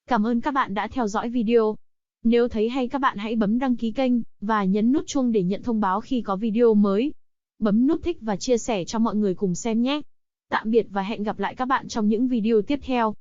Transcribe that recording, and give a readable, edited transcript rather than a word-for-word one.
Cảm ơn các bạn đã theo dõi video. Nếu thấy hay các bạn hãy bấm đăng ký kênh, và nhấn nút chuông để nhận thông báo khi có video mới. Bấm nút thích và chia sẻ cho mọi người cùng xem nhé. Tạm biệt và hẹn gặp lại các bạn trong những video tiếp theo.